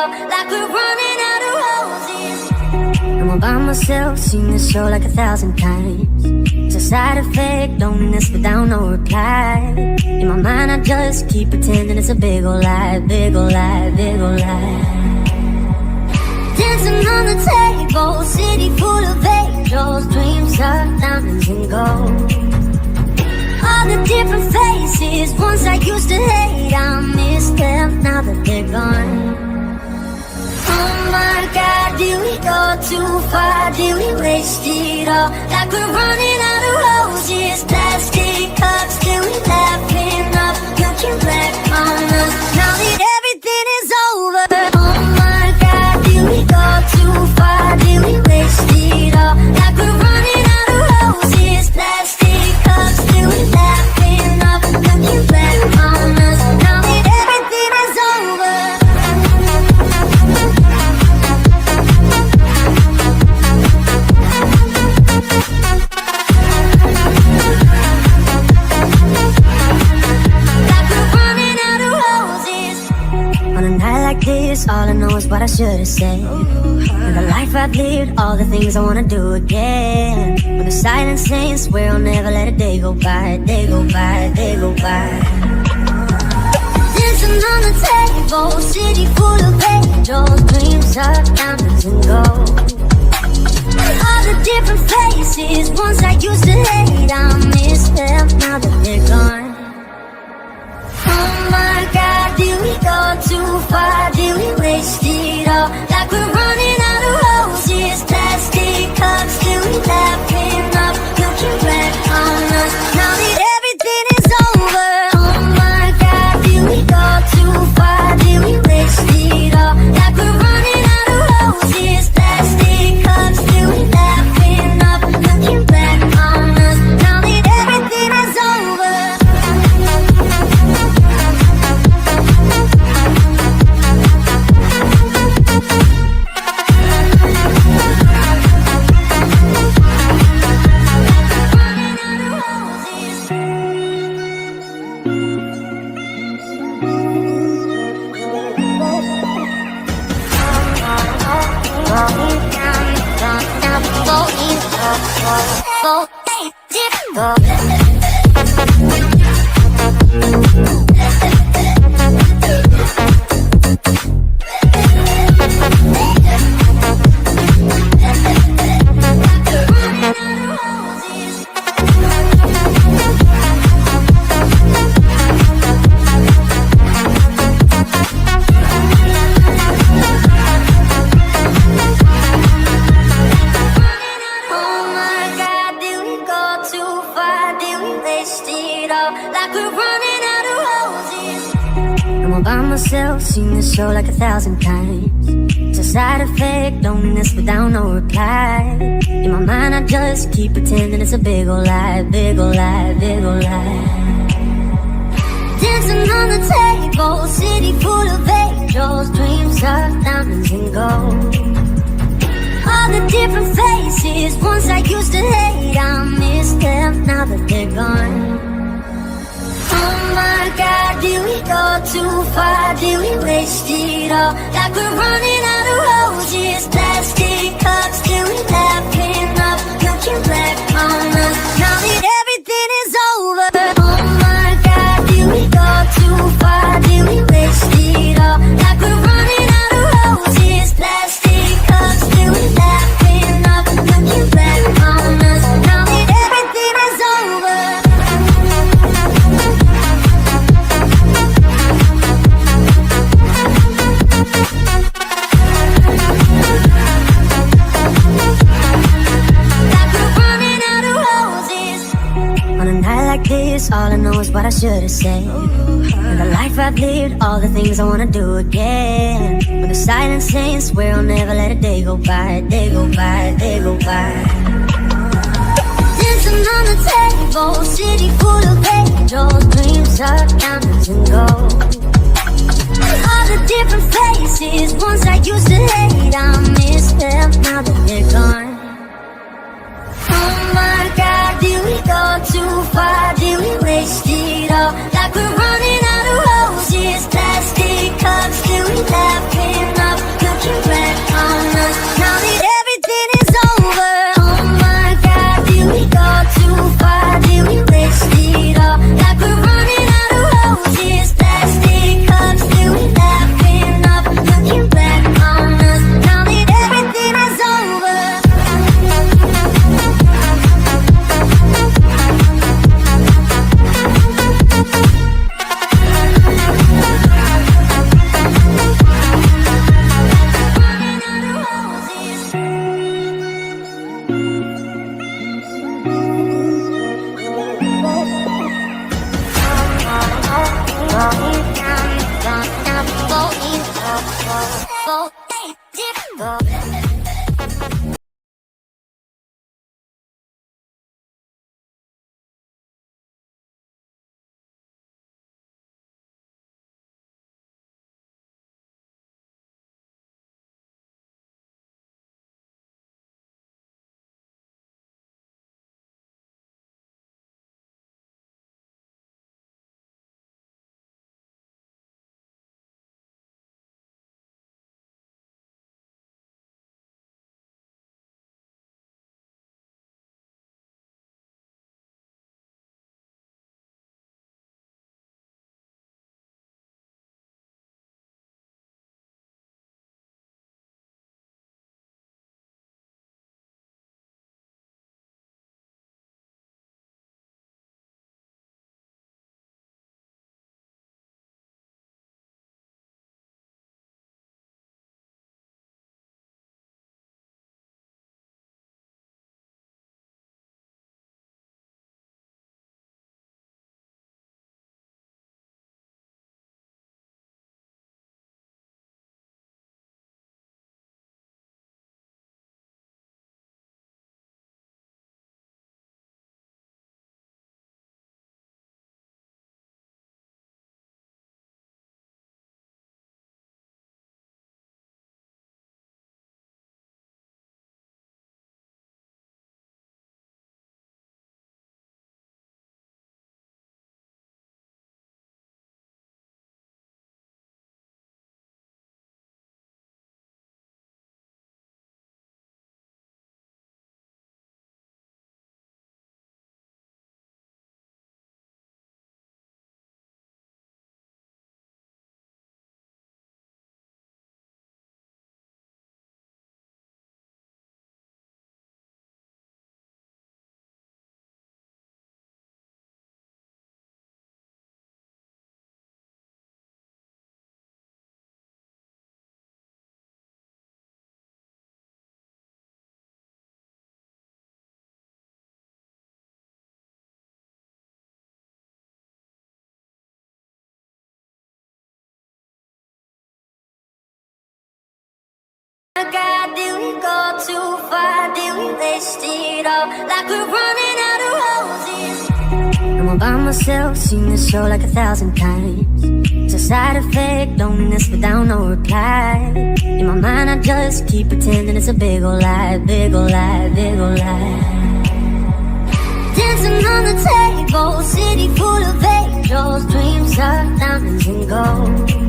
all, like we're running out of roses. I'm all by myself, seen this show like 1,000 times. It's a side effect, loneliness without no reply. In my mind I just keep pretending it's a big ol' lie, big ol' lie, big ol' lie. Dancing on the table, city full of angels, dreams of diamonds and gold. All the different faces, ones I used to hate, I miss them now that they're gone. Oh my God, did we go too far? Did we waste it all? Like we're running out of roses, plastic cups, till we laughing up, looking back on us, now that everything is over. Oh my God, did we go too far? Did we waste it all? Like we're running out of roses, plastic cups, till we laughing up, looking back on us, now that everything is over. Like this, all I know is what I should have said. And the life I've lived, all the things I wanna do again. When the silence ends, swear I'll never let a day go by, day go by, day go by. Dancing on the table, city full of angels, dreams of diamonds and gold. All the different faces, ones I used to hate, I miss them now that they're gone. Oh my God, did we go too far? Did we waste it all? Like we're running out of roses, plastic cups, till we laughing up, looking back on us, now that everything is over. Oh my God, did we go too far? Did we waste it all? Like we're running out of roses, plastic cups, till we laughing up, looking back on us, now that everything is over. Seen this show like 1,000 times. It's a side effect, loneliness without no reply. In my mind I just keep pretending it's a big ol' lie, big ol' lie, big ol' lie. Dancing on the table, city full of angels, dreams of diamonds and gold. All the different faces, ones I used to hate, I miss them now that they're gone. Oh my God, did we go too far? Did we waste it all? Like we're running out of roses, plastic cups, till we laughing up, looking back on us, now that everything is over. Oh my God, did we go too far? Did we waste it all? Like we're running out of roses, plastic cups, till we laughing up, looking back on us, now that everything is over. This, all I know is what I should have said. And the life I've lived, all the things I wanna do again. When the silence ends, swear I'll never let a day go by, day go by, day go by. Dancing on the table, city full of angels, dreams of diamonds and gold. All the different faces, ones I used to hate, I miss them now that they're gone. Oh my God, did we go too far? Did we waste it all? Like we're running out of roses, plastic cups, till we laughing up, go. God, did we go too far? Did we waste it all? Like we're running out of roses. I'm all by myself, seen this show like 1,000 times. It's a side effect, loneliness without no reply. In my mind I just keep pretending it's a big ol' lie, big ol' lie, big ol' lie. Dancing on the table, city full of angels, dreams of diamonds and gold.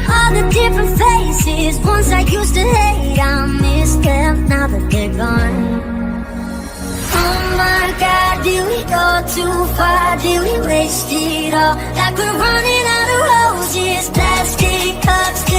All the different faces, ones I used to hate, I miss them now that they're gone. Oh my God, did we go too far? Did we waste it all? Like we're running out of roses, plastic cups.